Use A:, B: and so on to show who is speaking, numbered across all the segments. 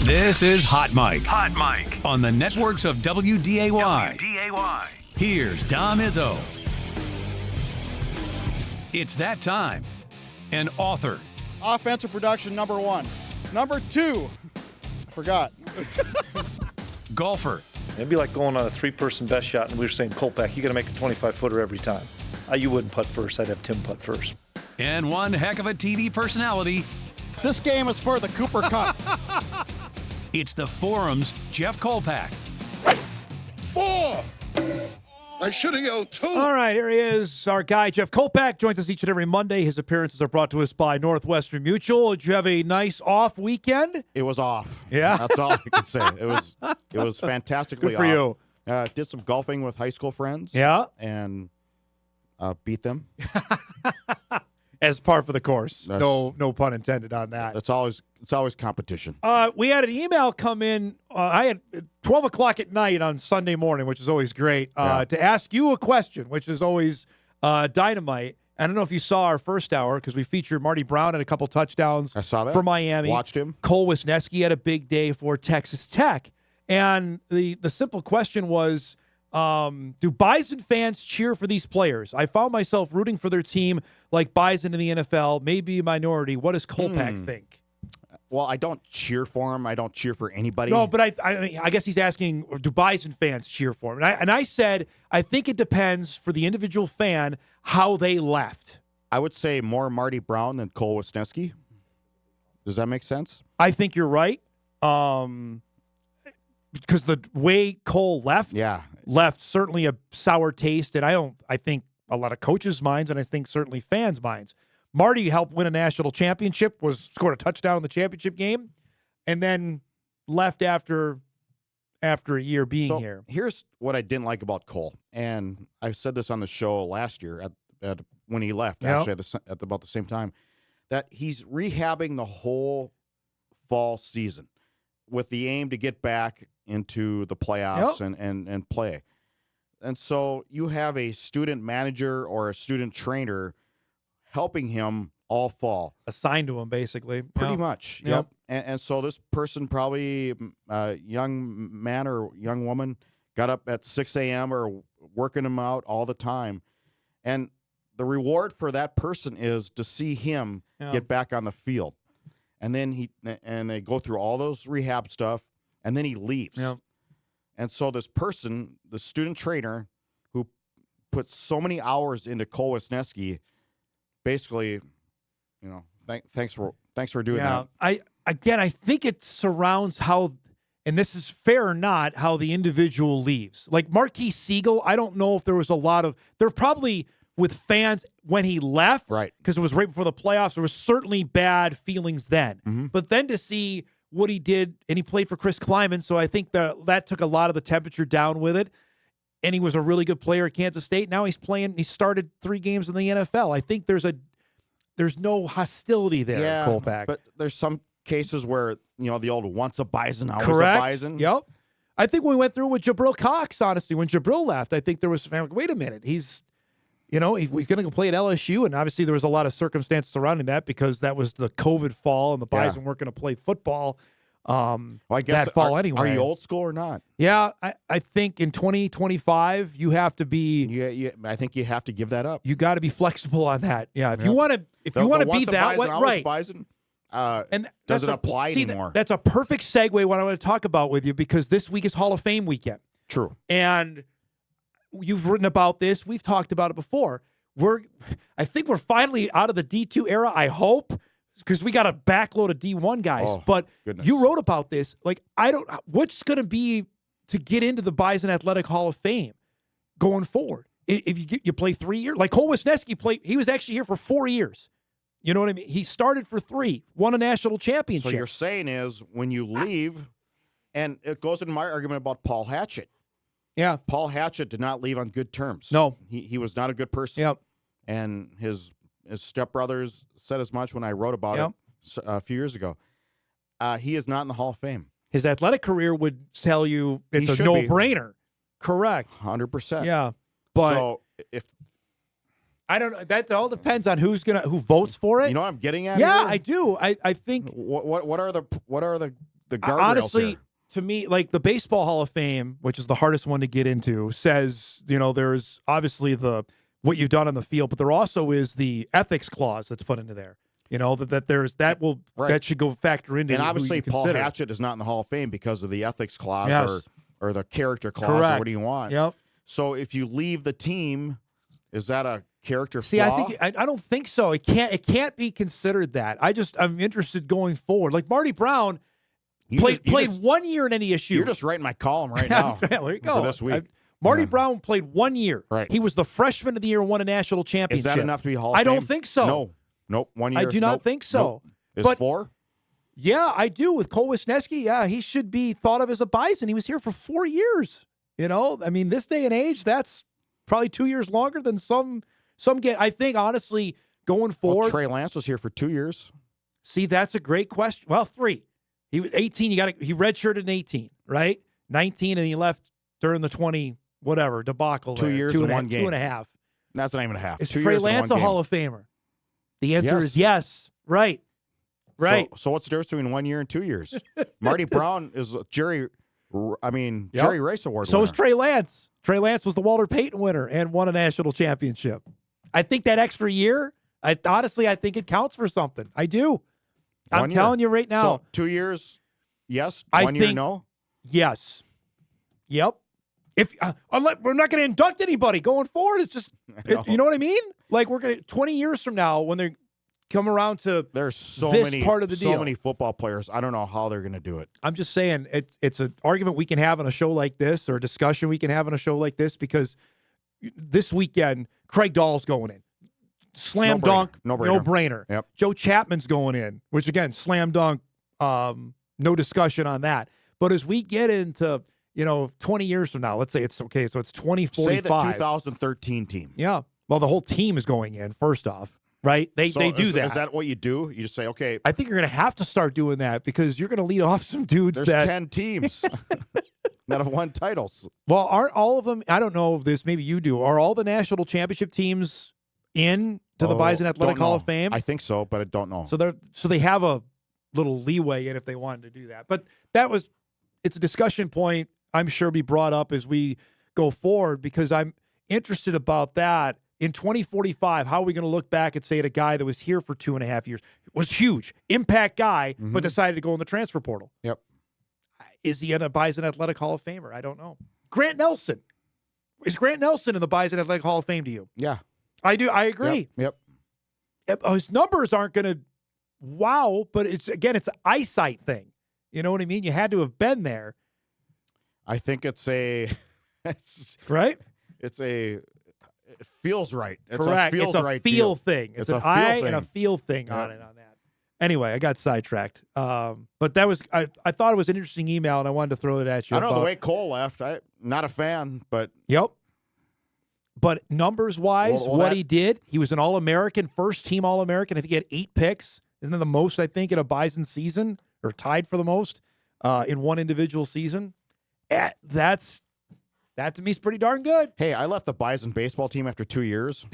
A: This is Hot Mic. Hot Mic. On the networks of WDAY. Here's Dom Izzo. It's that time. An author.
B: Offensive production, number 1. Number 2. I forgot.
A: Golfer.
C: It'd be like going on a 3-person best shot, and we were saying, Kolpack, you got to make a 25-footer every time. You wouldn't putt first. I'd have Tim putt first.
A: And one heck of a TV personality.
B: This game is for the Cooper Cup.
A: It's the Forum's Jeff Kolpack.
D: 4. I should have yelled 2.
E: All right, here he is. Our guy, Jeff Kolpack, joins us each and every Monday. His appearances are brought to us by Northwestern Mutual. Did you have a nice off weekend?
F: It was off.
E: Yeah?
F: That's all I can say. It was fantastically
E: Good for
F: off.
E: you.
F: Did some golfing with high school friends.
E: Yeah?
F: And beat them.
E: As par for the course. No pun intended on that.
F: It's always competition.
E: We had an email come in. I had 12 o'clock at night on Sunday morning, which is always great, to ask you a question, which is always dynamite. I don't know if you saw our first hour because we featured Marty Brown and a couple touchdowns
F: I saw that.
E: for Miami.
F: Watched him.
E: Cole Wisniewski had a big day for Texas Tech. And the simple question was, do Bison fans cheer for these players? I found myself rooting for their team like Bison in the NFL, maybe a minority. What does Kolpack think?
F: Well, I don't cheer for him. I don't cheer for anybody.
E: No, but I guess he's asking, do Bison fans cheer for him? And I said, I think it depends for the individual fan how they left.
F: I would say more Marty Brown than Cole Wisniewski. Does that make sense?
E: I think you're right. Because the way Cole left certainly a sour taste, and I think a lot of coaches' minds, and I think certainly fans' minds. Marty helped win a national championship, scored a touchdown in the championship game, and then left after a year being here.
F: Here's what I didn't like about Cole, and I said this on the show last year at when he left, actually at about the same time, that he's rehabbing the whole fall season with the aim to get back into the playoffs and play. And so you have a student manager or a student trainer helping him all fall.
E: Assigned to him, basically.
F: Pretty much. Yep. And so this person, probably a young man or young woman, got up at 6 a.m. or working him out all the time. And the reward for that person is to see him get back on the field. And then they go through all those rehab stuff, and then he leaves.
E: Yep.
F: And so this person, the student trainer, who put so many hours into Cole Wisniewski, basically, thanks for doing that.
E: I think it surrounds how, and this is fair or not, how the individual leaves. Like Marquis Siegel, I don't know if there was a lot of, there probably with fans when he left,
F: right?
E: Because it was right before the playoffs. There was certainly bad feelings then, but then to see what he did, and he played for Chris Kleiman, so I think that took a lot of the temperature down with it. And he was a really good player at Kansas State. Now he's playing. He started 3 games in the NFL. I think there's no hostility there, Kolpack.
F: But there's some cases where the old once a Bison, always
E: Correct.
F: a Bison.
E: Yep. I think we went through with Jabril Cox. Honestly, when Jabril left, I think there was wait a minute, he's going to go play at LSU, and obviously there was a lot of circumstance surrounding that because that was the COVID fall, and the Bison weren't going to play football
F: I guess
E: that fall anyway.
F: Are you old school or not?
E: Yeah, I think in 2025 you have to be.
F: Yeah, I think you have to give that up.
E: You got to be flexible on that. Yeah, if you want to be that way, right?
F: Bison,
E: and
F: doesn't apply anymore.
E: That's a perfect segue. What I want to talk about with you because this week is Hall of Fame weekend.
F: True,
E: and you've written about this. We've talked about it before. I think we're finally out of the D2 era. I hope, because we got a backload of D1 guys. But
F: goodness.
E: You wrote about this. Like, what's going to be to get into the Bison Athletic Hall of Fame going forward? If you play 3 years, like Cole Wisniewski played, he was actually here for 4 years. You know what I mean? He started for 3, won a national championship.
F: So you're saying is when you leave, and it goes into my argument about Paul Hatchett.
E: Yeah.
F: Paul Hatchett did not leave on good terms.
E: No.
F: He was not a good person.
E: Yep.
F: And his stepbrothers said as much when I wrote about it a few years ago. He is not in the Hall of Fame.
E: His athletic career would tell you it's a no-brainer. Correct.
F: 100%.
E: Yeah. But
F: so if
E: I don't know, that all depends on who votes for it.
F: You know what I'm getting at?
E: Yeah,
F: here?
E: I do. I think
F: what are the the guardrails
E: honestly,
F: here.
E: to me, like the Baseball Hall of Fame, which is the hardest one to get into, says, there's obviously what you've done on the field, but there also is the ethics clause that's put into there. That should go factor into.
F: And
E: who
F: obviously,
E: you
F: Paul
E: consider.
F: Hatchett is not in the Hall of Fame because of the ethics clause
E: Yes.
F: or the character clause
E: Correct.
F: or what do you want.
E: Yep.
F: So if you leave the team, is that a character
E: See,
F: flaw?
E: I don't think so. It can't be considered that. I'm interested going forward. Like Marty Brown played 1 year in NDSU.
F: You're just writing my column right now.
E: There you go.
F: For this week.
E: Marty Brown played 1 year.
F: Right.
E: He was the freshman of the year and won a national championship.
F: Is that enough to be Hall of Fame?
E: I don't think so.
F: No. Nope. 1 year.
E: I do not think so.
F: Nope. Is
E: But
F: 4?
E: Yeah, I do. With Cole Wisniewski, yeah, he should be thought of as a Bison. He was here for 4 years. This day and age, that's probably 2 years longer than some get. I think, honestly, going forward.
F: Well, Trey Lance was here for 2 years.
E: See, that's a great question. Well, 3. He was 18. He redshirted in 18, right? 19, and he left during the 20 whatever debacle.
F: 2 years and 1 game.
E: 2.5.
F: That's not even a half.
E: Is
F: 2
E: Trey
F: years
E: Lance
F: and 1
E: a
F: game.
E: Hall of Famer? The answer
F: Yes.
E: is yes. Right.
F: So what's the difference between 1 year and 2 years? Marty Brown is Jerry Rice Award
E: So
F: winner.
E: is Trey Lance. Trey Lance was the Walter Payton winner and won a national championship. I think that extra year, I think it counts for something. I do. I'm telling you right now.
F: So 2 years, yes.
E: I
F: 1 year,
E: think-
F: no.
E: Yes. Yep. If we're not going to induct anybody going forward, it's just you know what I mean. Like we're going to 20 years from now when they come around to
F: There's so
E: this
F: many
E: part of the
F: so
E: deal.
F: many football players. I don't know how they're going to do it.
E: I'm just saying it's an argument we can have on a show like this, or a discussion we can have on a show like this, because this weekend Craig Dahl's going in, slam dunk,
F: No
E: no
F: brainer.
E: brainer.
F: Yep.
E: Joe Chapman's going in, which again, slam dunk, no discussion on that. But as we get into 20 years from now, let's say it's okay, so it's 2045.
F: Say the 2013 team.
E: Yeah. Well, the whole team is going in, first off, right? They do that.
F: Is that what you do? You just say, okay,
E: I think you're going to have to start doing that because you're going to lead off some dudes
F: there's 10 teams that have won titles.
E: Well, aren't all of them? I don't know if this. Maybe you do. Are all the national championship teams in to the Bison Athletic
F: Don't
E: Hall
F: know.
E: of Fame?
F: I think so, but I don't know.
E: So they have a little leeway in if they wanted to do that. But it's a discussion point. I'm sure be brought up as we go forward because I'm interested about that. In 2045, how are we going to look back and say at a guy that was here for 2.5 years, was huge, impact guy, but decided to go in the transfer portal?
F: Yep.
E: Is he in a Bison Athletic Hall of Famer? I don't know. Grant Nelson. Is Grant Nelson in the Bison Athletic Hall of Fame to you?
F: Yeah.
E: I do. I agree.
F: Yep.
E: His numbers aren't going to wow, but it's an eyesight thing. You know what I mean? You had to have been there.
F: I think it
E: Right?
F: it feels right. It's
E: Correct.
F: a feels
E: it's a
F: right
E: feel
F: deal.
E: thing. It's an
F: a feel
E: eye
F: thing.
E: and a feel thing on
F: Yep.
E: it on that. Anyway, I got sidetracked. But that was I thought it was an interesting email, and I wanted to throw it at you.
F: I don't know the way Cole left. I'm not a fan, but
E: Yep. But numbers-wise,
F: Well,
E: what
F: that-
E: he did, he was an All-American, first-team All-American. I think he had 8 picks. Isn't that the most, I think, in a Bison season? Or tied for the most in one individual season? That to me is pretty darn good.
F: hey, I left the Bison baseball team after 2 years.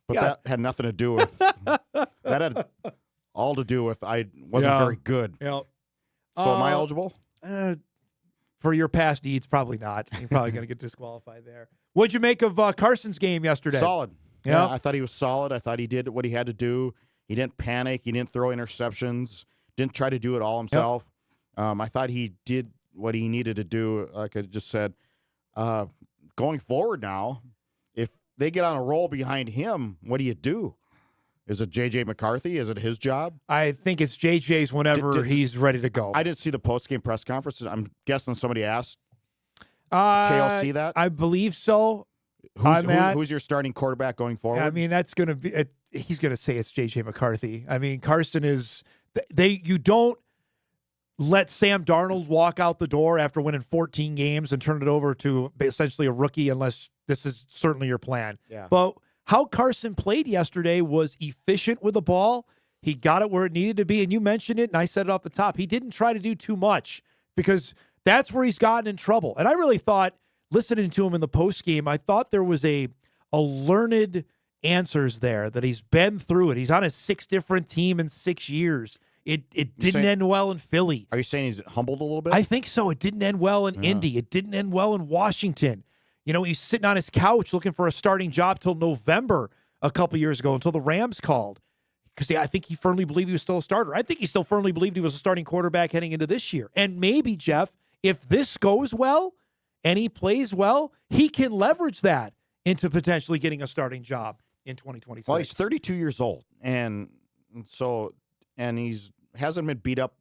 F: But
E: Yeah.
F: that had nothing to do with that had all to do with I wasn't
E: Yeah.
F: very good.
E: Yep.
F: So am I eligible?
E: For your past deeds, probably not. You're probably going to get disqualified there. What'd you make of Carson's game yesterday?
F: Solid.
E: Yeah.
F: I thought he was solid. I thought he did what he had to do. He didn't panic. He didn't throw interceptions. Didn't try to do it all himself. I thought he did what he needed to do. Like I just said, going forward now, if they get on a roll behind him, what do you do? Is it J.J. McCarthy? Is it his job?
E: I think it's JJ's whenever he's ready to go.
F: I didn't see the post-game press conference. I'm guessing somebody asked KLC that.
E: I believe so.
F: Who's your starting quarterback going forward?
E: I mean, that's going to be. He's going to say it's J.J. McCarthy. I mean, Carson is. You don't let Sam Darnold walk out the door after winning 14 games and turn it over to essentially a rookie unless this is certainly your plan.
F: Yeah.
E: But how Carson played yesterday was efficient with the ball. He got it where it needed to be, and you mentioned it, and I said it off the top. He didn't try to do too much because that's where he's gotten in trouble. And I really thought, listening to him in the postgame, I thought there was a learned answers there, that he's been through it. He's on a 6 different team in 6 years. It didn't end well in Philly.
F: Are you saying he's humbled a little bit?
E: I think so. It didn't end well in Indy. It didn't end well in Washington. He's sitting on his couch looking for a starting job till November a couple years ago, until the Rams called. Because I think he firmly believed he was still a starter. I think he still firmly believed he was a starting quarterback heading into this year. And maybe, Jeff, if this goes well and he plays well, he can leverage that into potentially getting a starting job in 2026.
F: Well, he's 32 years old, and he's hasn't been beat up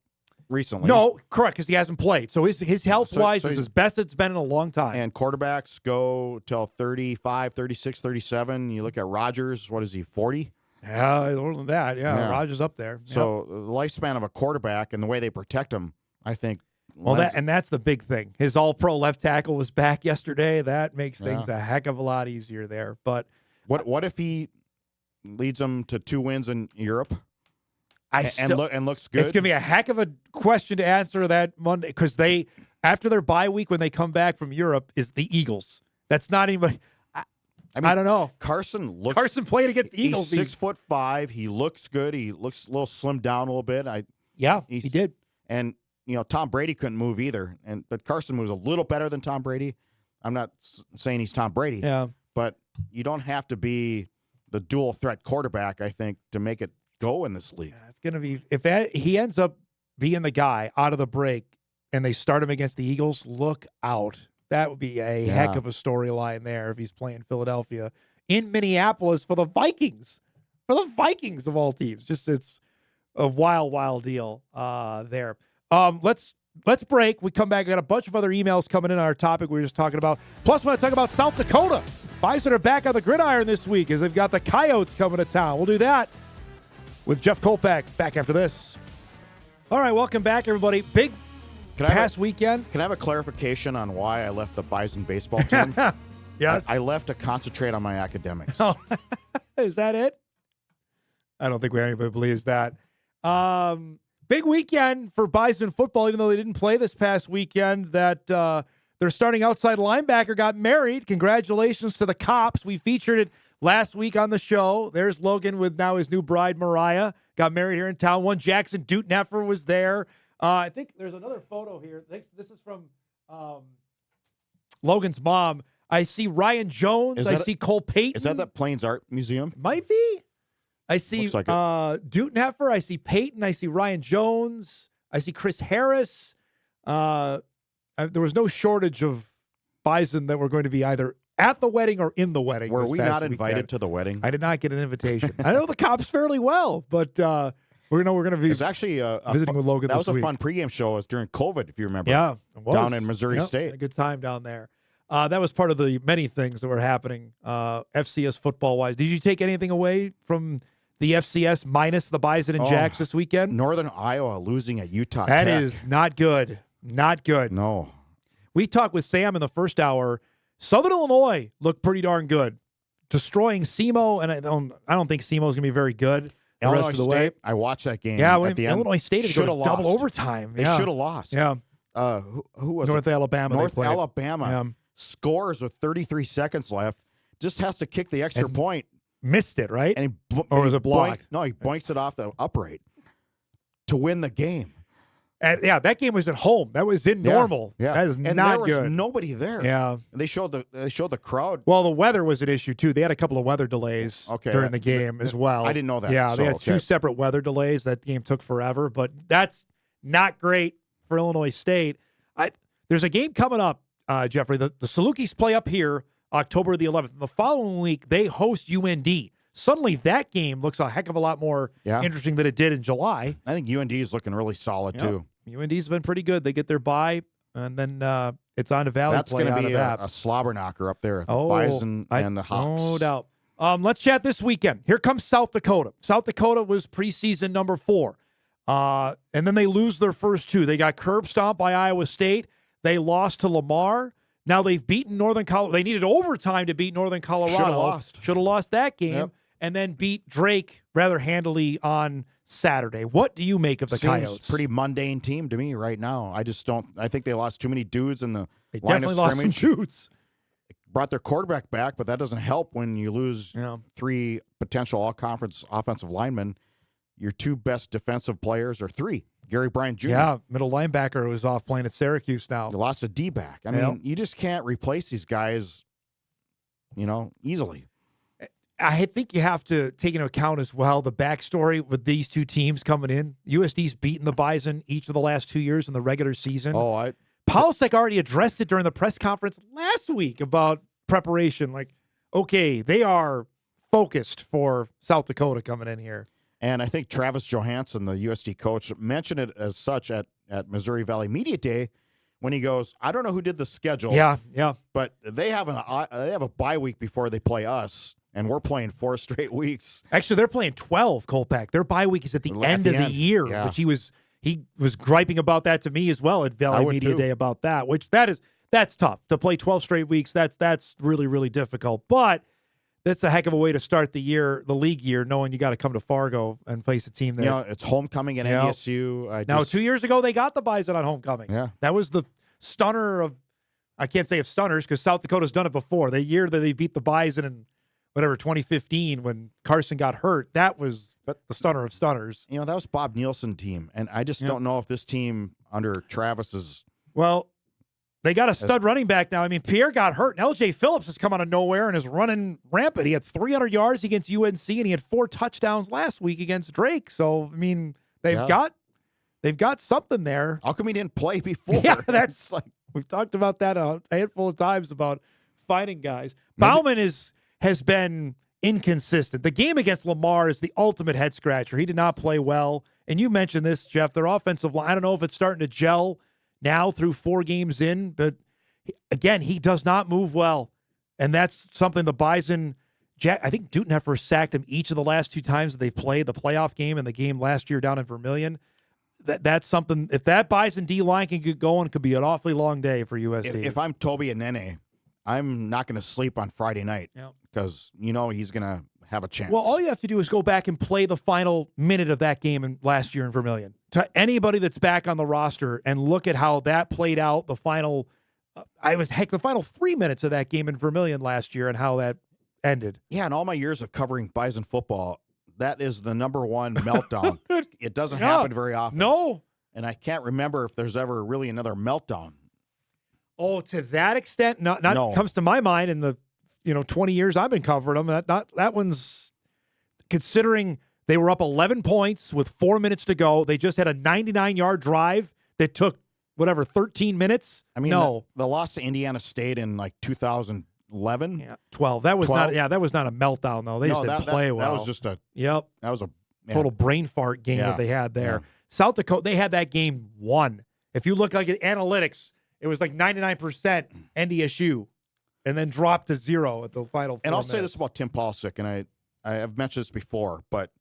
F: recently.
E: No, correct, because he hasn't played. So his health-wise is as best it's been in a long time.
F: And quarterbacks go till 35, 36, 37. You look at Rodgers, what is he, 40?
E: Yeah, older than that. Yeah, Rodgers up there.
F: So the lifespan of a quarterback and the way they protect him, I think.
E: Well, that's the big thing. His all-pro left tackle was back yesterday. That makes things a heck of a lot easier there. But
F: what if he leads them to 2 wins in Europe? And looks good.
E: It's going to be a heck of a question to answer that Monday, because after their bye week, when they come back from Europe, is the Eagles. That's not even. I don't know.
F: Carson
E: played against the Eagles.
F: He's 6'5". He looks good. He looks a little slimmed down a little bit.
E: He did.
F: And Tom Brady couldn't move either. But Carson moves a little better than Tom Brady. I'm not saying he's Tom Brady.
E: Yeah.
F: But you don't have to be the dual threat quarterback, I think, to make it go in this league.
E: It's going to be, if he ends up being the guy out of the break and they start him against the Eagles, look out. That would be a heck of a storyline there if he's playing Philadelphia in Minneapolis for the Vikings. For the Vikings of all teams. It's a wild, wild deal there. Let's break. We come back. We got a bunch of other emails coming in on our topic we were just talking about. Plus, we want to talk about South Dakota. Bison are back on the gridiron this week as they've got the Coyotes coming to town. We'll do that with Jeff Kolpack back after this. All right, welcome back, everybody. Big past weekend.
F: Can I have a clarification on why I left the Bison baseball team?
E: Yes.
F: I left to concentrate on my academics.
E: Oh, is that it? I don't think anybody believes that. Big weekend for Bison football, even though they didn't play this past weekend, that their starting outside linebacker got married. Congratulations to the Cops. We featured it last week on the show. There's Logan with now his new bride, Mariah. Got married here in town. One Jackson Dutneffer was there. I think there's another photo here. This is from Logan's mom. I see Ryan Jones. I see Cole Payton.
F: Is that Plains Art Museum?
E: Might be. I see
F: like
E: Dutneffer. I see Payton. I see Ryan Jones. I see Chris Harris. There was no shortage of Bison that were going to be either at the wedding or in the wedding.
F: Were we not invited to the wedding?
E: I did not get an invitation. I know the Cops fairly well, but we're going to be
F: actually
E: visiting with Logan
F: that
E: this
F: was
E: week.
F: a fun pregame show. It was during COVID, if you remember.
E: Yeah, it was.
F: Down in Missouri State.
E: Had a good time down there. That was part of the many things that were happening FCS football-wise. Did you take anything away from the FCS minus the Bison and Jacks this weekend?
F: Northern Iowa losing at Utah
E: That
F: Tech.
E: is not good. Not good.
F: No.
E: We talked with Sam in the first hour. Southern Illinois looked pretty darn good, destroying SEMO, and I don't think SEMO is going to be very good the rest of the way.
F: I watched that game.
E: Yeah,
F: at the end.
E: Illinois State had to go to double overtime.
F: They should have lost.
E: Yeah.
F: Who was
E: North
F: it?
E: Alabama.
F: North Alabama scores with 33 seconds left. Just has to kick the extra point.
E: Missed it, right?
F: And
E: or was it blocked?
F: No, he boinks it off the upright to win the game.
E: And that game was at home. That was in normal.
F: Yeah.
E: That is
F: and
E: not
F: there was
E: good.
F: nobody there.
E: Yeah.
F: And they showed the crowd.
E: Well, the weather was an issue too. They had a couple of weather delays during the game as well.
F: I didn't know that.
E: Yeah, they had two separate weather delays. That game took forever, but that's not great for Illinois State. There's a game coming up, Jeffrey. The Salukis play up here October the 11th. The following week, they host UND. Suddenly, that game looks a heck of a lot more interesting than it did in July.
F: I think UND is looking really solid, too.
E: UND's been pretty good. They get their bye, and then it's on to Valley
F: That's
E: play
F: going to be
E: out of that.
F: a slobber knocker up there, the Bison and the Hawks.
E: No doubt. Let's chat this weekend. Here comes South Dakota. South Dakota was preseason number 4. And then they lose their first 2. They got curb stomped by Iowa State. They lost to Lamar. Now they've beaten Northern Colorado. They needed overtime to beat Northern Colorado. Should have lost that game. Yep. And then beat Drake rather handily on Saturday. What do you make of the Coyotes?
F: Pretty mundane team to me right now. I think they lost too many dudes in the
E: they
F: line of
E: definitely lost some dudes.
F: Brought their quarterback back, but that doesn't help when you lose 3 potential all-conference offensive linemen. your two best defensive players, or three. Gary Bryant Jr.
E: Yeah, middle linebacker who's off playing at Syracuse now.
F: You lost a D-back. I mean, you just can't replace these guys, easily.
E: I think you have to take into account as well the backstory with these two teams coming in. USD's beaten the Bison each of the last 2 years in the regular season. Polsek already addressed it during the press conference last week about preparation. Like, okay, they are focused for South Dakota coming in here.
F: And I think Travis Johansson, the USD coach, mentioned it as such at Missouri Valley Media Day when he goes, I don't know who did the schedule.
E: Yeah.
F: But they have a bye week before they play us, and we're playing 4 straight weeks.
E: Actually, they're playing 12, Kolpack. Their bye week is at the end of the year, which he was griping about that to me as well at Valley Media Day about that, which that's tough. To play 12 straight weeks, that's really, really difficult. But that's a heck of a way to start the year, the league year, knowing you got to come to Fargo and face a team that
F: it's homecoming at NDSU.
E: Now, 2 years ago, they got the Bison on homecoming.
F: Yeah.
E: That was the stunner of, I can't say of stunners because South Dakota's done it before. The year that they beat the Bison in 2015 when Carson got hurt, that was the stunner of stunners.
F: That was Bob Nielsen team, and I just don't know if this team under Travis is.
E: Well, they got a stud running back now. I mean, Pierre got hurt, and LJ Phillips has come out of nowhere and is running rampant. He had 300 yards against UNC, and he had 4 touchdowns last week against Drake. So, I mean, they've got something there.
F: How come he didn't play before?
E: Yeah, that's like we've talked about that a handful of times about finding guys. Bauman has been inconsistent. The game against Lamar is the ultimate head scratcher. He did not play well. And you mentioned this, Jeff, their offensive line, I don't know if it's starting to gel now through 4 games in, but again, he does not move well. And that's something the Bison, I think Dutenheffer sacked him each of the last 2 times that they played, the playoff game and the game last year down in Vermilion. That's something, if that Bison D-line can get going, it could be an awfully long day for USD.
F: If I'm Toby and Nene, I'm not going to sleep on Friday night because he's going to have a chance.
E: Well, all you have to do is go back and play the final minute of that game last year in Vermilion. To anybody that's back on the roster and look at how that played out, the final 3 minutes of that game in Vermilion last year and how that ended.
F: Yeah, in all my years of covering Bison football, that is the number one meltdown. It doesn't happen very often.
E: No.
F: And I can't remember if there's ever really another meltdown.
E: Oh, to that extent? No. Comes to my mind in the 20 years I've been covering them. That one's, considering they were up 11 points with 4 minutes to go. They just had a 99-yard drive that took 13 minutes.
F: I mean, the loss to Indiana State in 2011.
E: Yeah, 12. That was 12? That was not a meltdown though. They just didn't play well.
F: That was just a
E: That was a total brain fart game that they had there.
F: Yeah.
E: South Dakota, they had that game won. If you look at analytics, it was 99% NDSU, and then dropped to 0 at the final 4
F: And I'll
E: minutes.
F: say this about Tim Polsick, and I have mentioned this before, but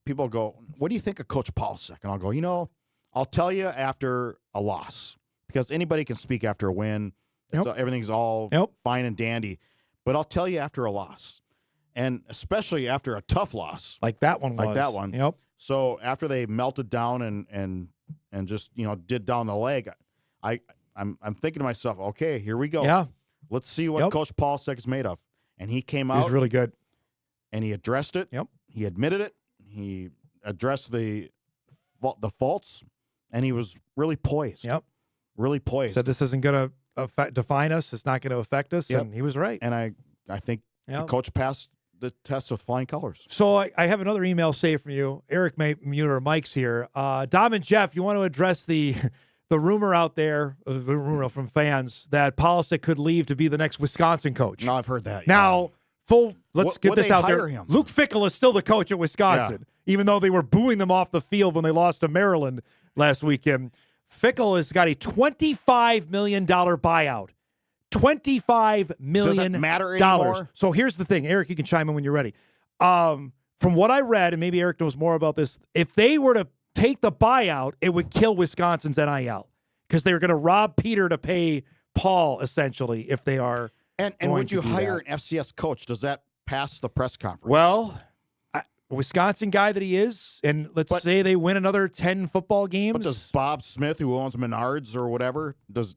F: people go, what do you think of Coach Polsick? And I'll go, I'll tell you after a loss, because anybody can speak after a win. Everything's all fine and dandy. But I'll tell you after a loss, and especially after a tough loss.
E: Like that one was. Yep.
F: So after they melted down and just, did down the leg, I'm thinking to myself, okay, here we go.
E: Yeah.
F: Let's see what Coach Polsick is made of. And he came out.
E: He's really good.
F: And he addressed it.
E: Yep.
F: He admitted it. He addressed the faults, and he was really poised.
E: Yep.
F: Really poised.
E: Said this isn't going to define us. It's not going to affect us.
F: Yep.
E: And he was right.
F: And I think the coach passed the test with flying colors.
E: So I have another email saved from you. Eric Muter, Mike's here. Dom and Jeff, you want to address the rumor out there, the rumor from fans, that Polisic could leave to be the next Wisconsin coach.
F: No, I've heard that.
E: Now, let's get this out there.
F: Him?
E: Luke Fickell is still the coach at Wisconsin, even though they were booing them off the field when they lost to Maryland last weekend. Fickell has got a $25 million buyout. $25 million.
F: Doesn't matter anymore.
E: So here's the thing. Eric, you can chime in when you're ready. From what I read, and maybe Eric knows more about this, if they were to take the buyout, it would kill Wisconsin's NIL because they were going to rob Peter to pay Paul, essentially, if they are.
F: And would you hire an FCS coach? Does that pass the press conference?
E: Well, a Wisconsin guy that he is, and let's say they win another 10 football games.
F: But does Bob Smith, who owns Menards or whatever, does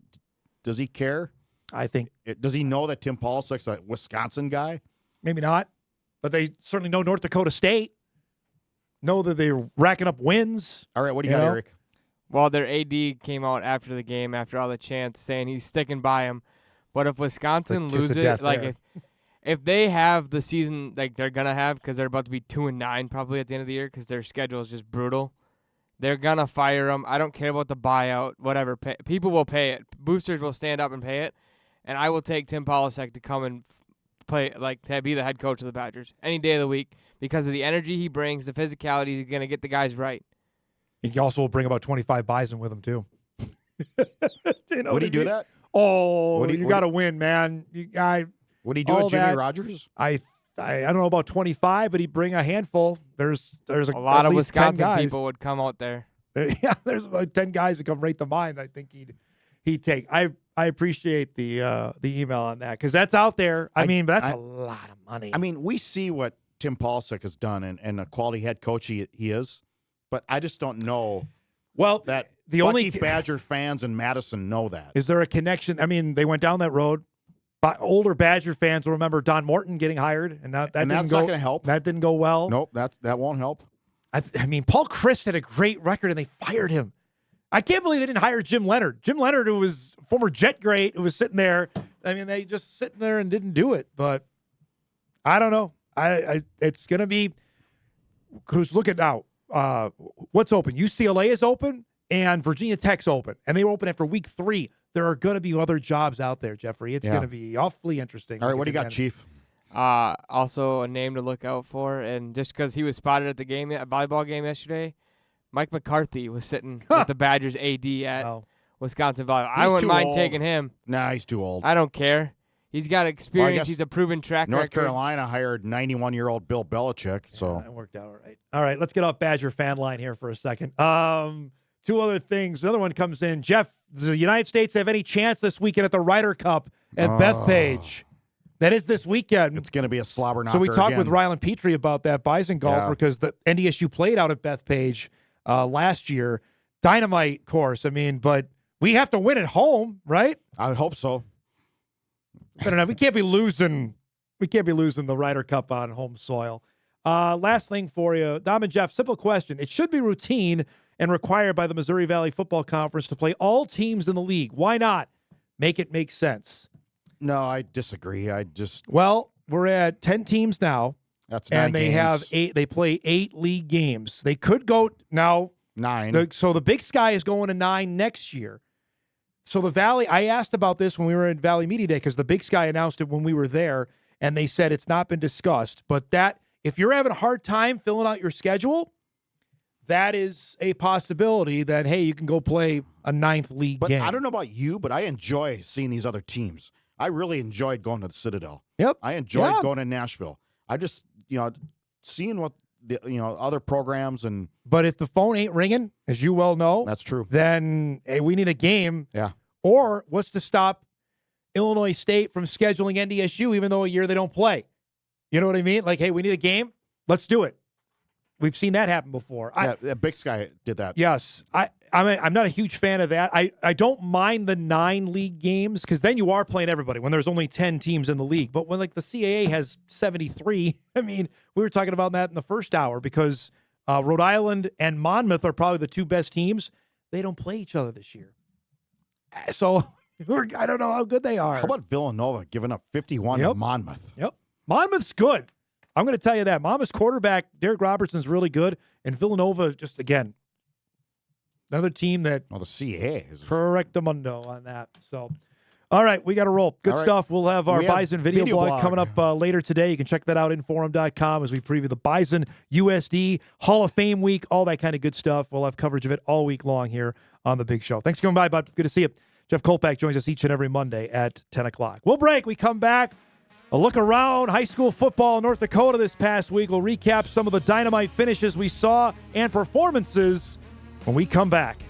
F: he care?
E: I think.
F: Does he know that Tim Polisick's a Wisconsin guy?
E: Maybe not, but they certainly know North Dakota State. know that they're racking up wins.
F: All right, what do you got, Eric?
G: Well, their AD came out after the game, after all the chants, saying he's sticking by him. But if Wisconsin loses it, like if they have the season like they're gonna have, because they're about to be 2-9 probably at the end of the year, because their schedule is just brutal, they're gonna fire him. I don't care about the buyout, whatever. People will pay it. Boosters will stand up and pay it, and I will take Tim Polasek to come and play, like to be the head coach of the Badgers any day of the week, because of the energy he brings, the physicality. He's gonna get the guys right.
E: He also will bring about 25 Bison with him, too.
F: Would he do that?
E: Oh, you got to win, man.
F: Would he do it, Jimmy Rogers?
E: I don't know about 25, but he'd bring a handful. There's a
G: lot of
E: Wisconsin
G: people would come out there.
E: Yeah, there's about 10 guys that come rate the mine. I think he'd take. I appreciate the email on that, because that's out there. I mean, but that's a lot of money.
F: I mean, we see what Tim Polasek has done and a quality head coach he is. But I just don't know.
E: Well,
F: that
E: the only
F: Badger fans in Madison know that.
E: Is there a connection? I mean, they went down that road. But older Badger fans will remember Don Morton getting hired, and that's not
F: going to help.
E: That didn't go well.
F: Nope, that won't help.
E: I mean, Paul Chryst had a great record, and they fired him. I can't believe they didn't hire Jim Leonard. Jim Leonard, who was former Jet great, who was sitting there. I mean, they just sitting there and didn't do it. But I don't know. It's going to be who's looking out. What's open? UCLA is open and Virginia Tech's open, and they were open after week 3. There are going to be other jobs out there, Jeffrey. It's going to be awfully interesting.
F: All right, what do you got, Chief?
G: Also a name to look out for, and just because he was spotted at the game, a volleyball game yesterday, Mike McCarthy was sitting with the Badgers AD at Wisconsin volleyball. I wouldn't mind taking him.
F: Nah, he's too old.
G: I don't care. He's got experience. He's a proven track record.
F: North Carolina hired 91-year-old Bill Belichick, so
E: it worked out all right. All right, let's get off Badger fan line here for a second. Two other things. Another one comes in. Jeff, does the United States have any chance this weekend at the Ryder Cup at Bethpage? That is this weekend.
F: It's going to be a slobber knocker.
E: So we talked
F: again
E: with Rylan Petrie about that Bison golfer because the NDSU played out at Bethpage last year. Dynamite course. I mean, but we have to win at home, right?
F: I would hope so.
E: I don't know. We can't be losing. We can't be losing the Ryder Cup on home soil. Last thing for you, Dom and Jeff. Simple question. It should be routine and required by the Missouri Valley Football Conference to play all teams in the league. Why not make it make sense?
F: No, I disagree.
E: Well, we're at 10 teams now.
F: That's 9
E: and they
F: games.
E: have 8. They play 8 league games. They could go now
F: 9.
E: So the Big Sky is going to 9 next year. So the Valley, I asked about this when we were in Valley Media Day because the Big Sky announced it when we were there, and they said it's not been discussed. But that if you're having a hard time filling out your schedule, that is a possibility that, hey, you can go play a 9th league game.
F: But I don't know about you, but I enjoy seeing these other teams. I really enjoyed going to the Citadel.
E: Yep.
F: I enjoyed going to Nashville. I just, seeing what the, other programs and.
E: But if the phone ain't ringing, as you well know.
F: That's true.
E: Then, hey, we need a game.
F: Yeah.
E: Or what's to stop Illinois State from scheduling NDSU even though a year they don't play? You know what I mean? Like, hey, we need a game. Let's do it. We've seen that happen before.
F: Big Sky did that.
E: Yes. I'm not a huge fan of that. I don't mind the 9 league games because then you are playing everybody when there's only 10 teams in the league. But when, like, the CAA has 73, I mean, we were talking about that in the first hour because Rhode Island and Monmouth are probably the 2 best teams. They don't play each other this year. So I don't know how good they are.
F: How about Villanova giving up 51 to Monmouth?
E: Yep. Monmouth's good. I'm going to tell you that. Monmouth's quarterback, Derek Robertson's really good. And Villanova, just, again, another team that.
F: Well, the CAA is.
E: Correctamundo on that. So, all right, we got to roll. Good stuff. We'll have our Bison video blog coming up later today. You can check that out, inforum.com, as we preview the Bison USD Hall of Fame week, all that kind of good stuff. We'll have coverage of it all week long here on The Big Show. Thanks for coming by, bud. Good to see you. Jeff Kolpack joins us each and every Monday at 10 o'clock. We'll break. We come back. A look around high school football in North Dakota this past week. We'll recap some of the dynamite finishes we saw and performances when we come back.